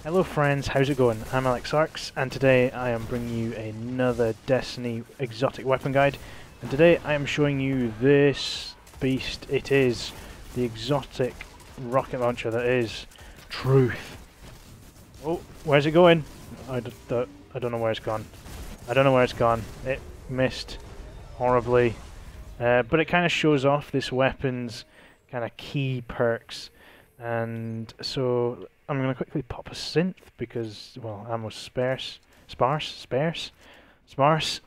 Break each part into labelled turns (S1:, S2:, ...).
S1: Hello friends, how's it going? I'm AleXarcs, and today I am bringing you another Destiny exotic weapon guide. And today I am showing you this beast. It is the exotic rocket launcher that is Truth. Oh, where's it going? I don't know where it's gone. I don't know where it's gone. It missed horribly. But it kind of shows off this weapon's kind of key perks. And so I'm going to quickly pop a synth because, well, ammo's sparse,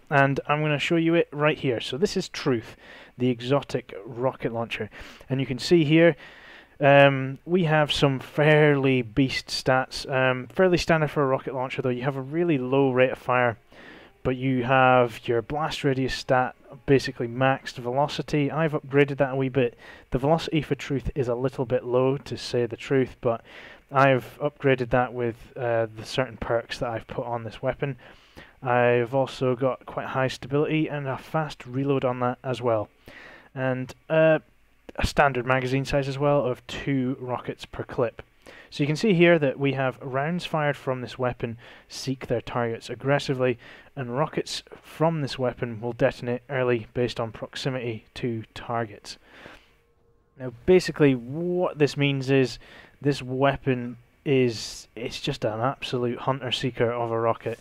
S1: and I'm going to show you it right here. So this is Truth, the exotic rocket launcher, and you can see here we have some fairly beast stats, fairly standard for a rocket launcher, though. You have a really low rate of fire, but you have your blast radius stat basically maxed. Velocity, I've upgraded that a wee bit. The velocity for Truth is a little bit low, to say the truth, but I've upgraded that with the certain perks that I've put on this weapon. I've also got quite high stability and a fast reload on that as well. And a standard magazine size as well of 2 rockets per clip. So you can see here that we have rounds fired from this weapon seek their targets aggressively, and rockets from this weapon will detonate early based on proximity to targets. Now basically what this means is this weapon it's just an absolute hunter-seeker of a rocket.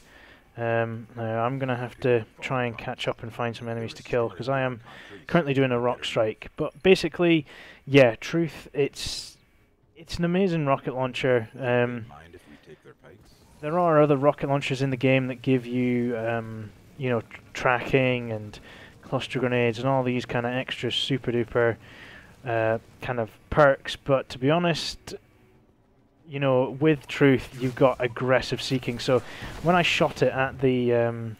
S1: Now I'm going to have to try and catch up and find some enemies to kill because I am currently doing a rock strike. But basically, yeah, Truth, it's an amazing rocket launcher. There are other rocket launchers in the game that give you, you know, tracking and cluster grenades and all these kind of extra super duper kind of perks. But to be honest, you know, with Truth, you've got aggressive seeking. So when I shot it at the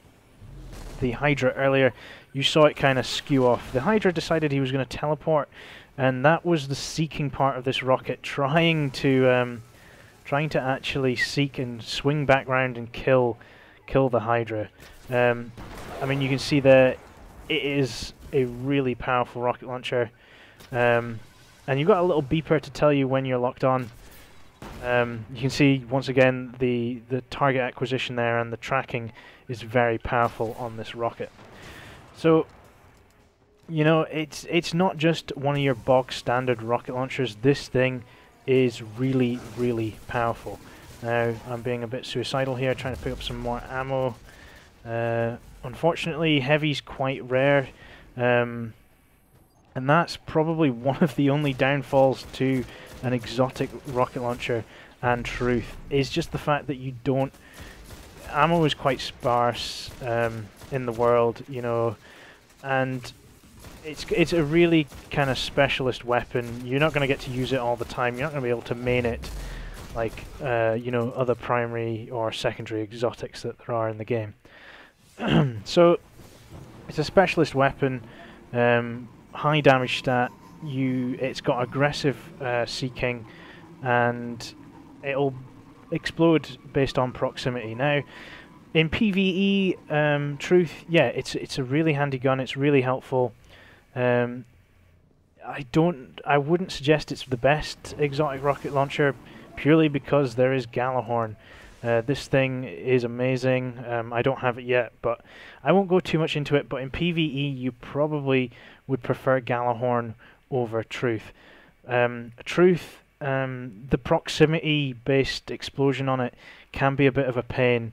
S1: Hydra earlier, you saw it kind of skew off. The Hydra decided he was going to teleport, and that was the seeking part of this rocket, trying to actually seek and swing back round and kill the Hydra. I mean, you can see there it is a really powerful rocket launcher, and you've got a little beeper to tell you when you're locked on. You can see once again the target acquisition there, and the tracking is very powerful on this rocket. So, you know, it's not just one of your bog standard rocket launchers. This thing is really, really powerful. Now I'm being a bit suicidal here, trying to pick up some more ammo. Unfortunately, heavy's quite rare, and that's probably one of the only downfalls to an exotic rocket launcher and Truth, is just the fact that you don't... Ammo is quite sparse in the world, you know, and it's a really kind of specialist weapon. You're not going to get to use it all the time. You're not going to be able to main it like you know, other primary or secondary exotics that there are in the game. So it's a specialist weapon, high damage stat. It's got aggressive seeking, and it'll explode based on proximity. Now, in PvE, Truth, yeah, it's a really handy gun. It's really helpful. I wouldn't suggest it's the best exotic rocket launcher purely because there is Gjallarhorn. This thing is amazing. I don't have it yet, but I won't go too much into it. But in PvE, you probably would prefer Gjallarhorn over Truth. Truth, the proximity-based explosion on it can be a bit of a pain.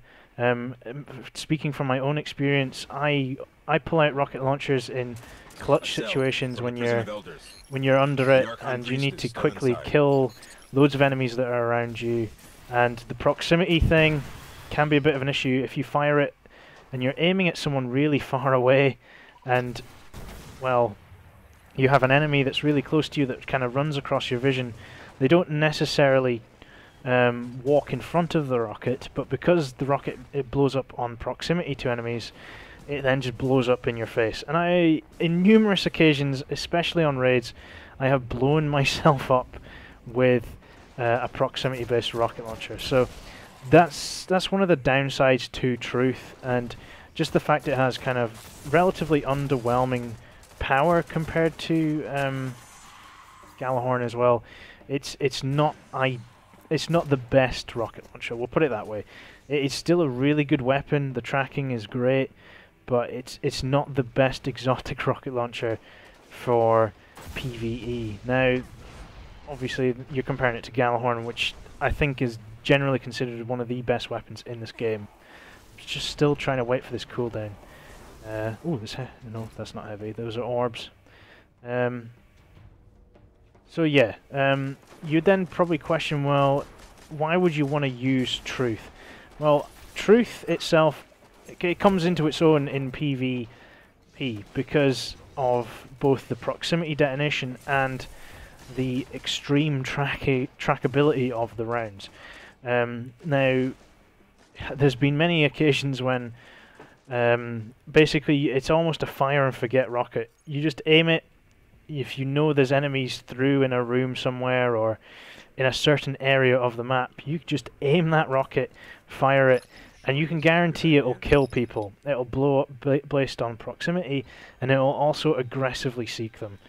S1: Speaking from my own experience, I pull out rocket launchers in clutch situations when you're under it and you need to quickly kill loads of enemies that are around you, and the proximity thing can be a bit of an issue. If you fire it and you're aiming at someone really far away, and, well, you have an enemy that's really close to you that kind of runs across your vision, they don't necessarily walk in front of the rocket, but because the rocket, it blows up on proximity to enemies, it then just blows up in your face. And in numerous occasions, especially on raids, I have blown myself up with a proximity-based rocket launcher. So that's one of the downsides to Truth, and just the fact it has kind of relatively underwhelming power compared to Gjallarhorn as well. It's not it's not the best rocket launcher. We'll put it that way. It's still a really good weapon. The tracking is great, but it's not the best exotic rocket launcher for PvE. Now, obviously, you're comparing it to Gjallarhorn, which I think is generally considered one of the best weapons in this game. Just still trying to wait for this cooldown. Oh, no, that's not heavy. Those are orbs. So yeah, you'd then probably question, well, why would you want to use Truth? Well, Truth itself, it comes into its own in PvP because of both the proximity detonation and the extreme trackability of the rounds. Now, there's been many occasions when basically it's almost a fire and forget rocket. You just aim it. If you know there's enemies through in a room somewhere or in a certain area of the map, you just aim that rocket, fire it, and you can guarantee it'll kill people. It'll blow up based on proximity, and it'll also aggressively seek them.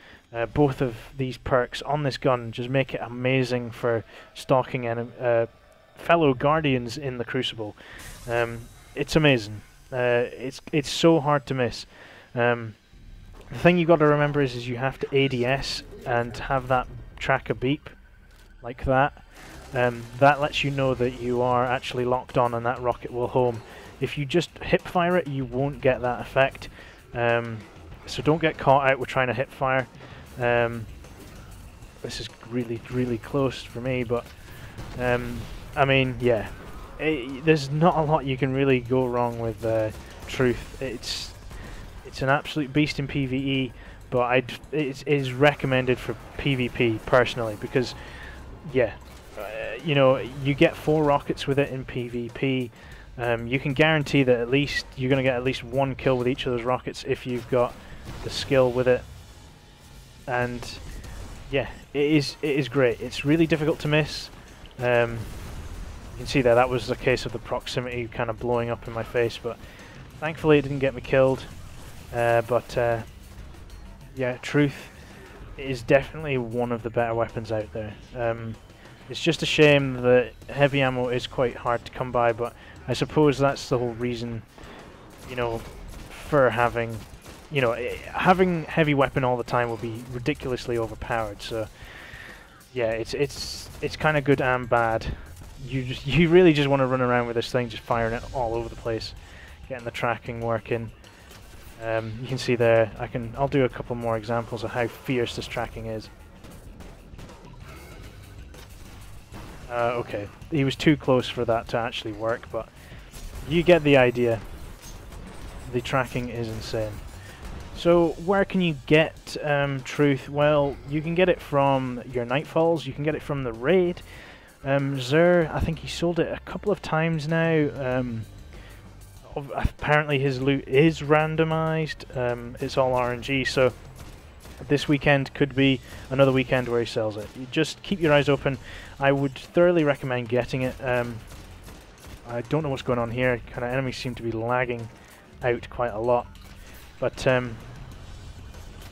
S1: Both of these perks on this gun just make it amazing for stalking fellow guardians in the Crucible. It's amazing. It's so hard to miss. The thing you got to remember is you have to ADS and have that tracker beep like that. That lets you know that you are actually locked on and that rocket will home. If you just hip fire it, you won't get that effect. So don't get caught out with trying to hip fire. This is really, really close for me, but I mean, yeah, there's not a lot you can really go wrong with Truth. It's an absolute beast in PvE, but it is recommended for PvP personally because, yeah, you know, you get 4 rockets with it in PvP. You can guarantee that at least you're going to get at least 1 kill with each of those rockets if you've got the skill with it. And yeah, it is great. It's really difficult to miss. You can see there, that was the case of the proximity kind of blowing up in my face, but thankfully it didn't get me killed. Yeah, Truth is definitely one of the better weapons out there. It's just a shame that heavy ammo is quite hard to come by, but I suppose that's the whole reason, you know, for having, you know, having heavy weapon all the time will be ridiculously overpowered. So yeah, it's kind of good and bad. You really just want to run around with this thing, just firing it all over the place, getting the tracking working. You can see there, I'll do a couple more examples of how fierce this tracking is. Okay, he was too close for that to actually work, but you get the idea. The tracking is insane. So where can you get Truth? Well, you can get it from your Nightfalls, you can get it from the raid. Xur, I think he sold it a couple of times now. Apparently his loot is randomized. It's all RNG, so this weekend could be another weekend where he sells it. You just keep your eyes open. I would thoroughly recommend getting it. I don't know what's going on here. Kind of enemies seem to be lagging out quite a lot, but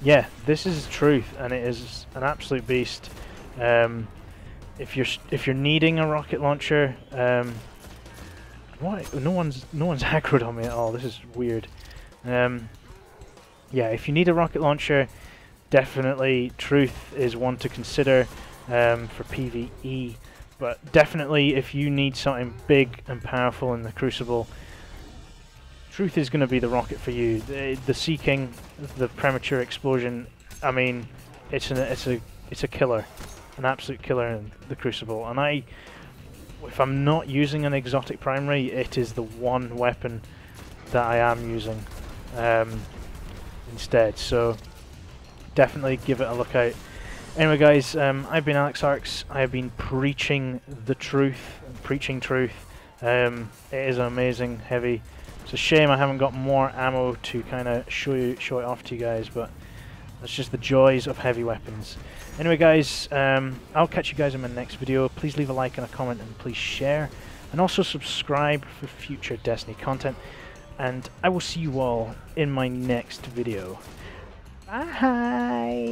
S1: yeah, this is Truth, and it is an absolute beast. If you're needing a rocket launcher, what? No one's aggroed on me at all. This is weird. Yeah, if you need a rocket launcher, definitely Truth is one to consider for PvE. But definitely, if you need something big and powerful in the Crucible, Truth is going to be the rocket for you. The seeking, the premature explosion. I mean, it's a killer, an absolute killer in the Crucible. And if I'm not using an exotic primary, it is the one weapon that I am using instead. So definitely give it a look out. Anyway, guys, I've been AleXarcs. I have been preaching the truth, preaching Truth. It is amazing, heavy. It's a shame I haven't got more ammo to kind of show it off to you guys, but that's just the joys of heavy weapons. Anyway, guys, I'll catch you guys in my next video. Please leave a like and a comment, and please share, and also subscribe for future Destiny content. And I will see you all in my next video. Bye.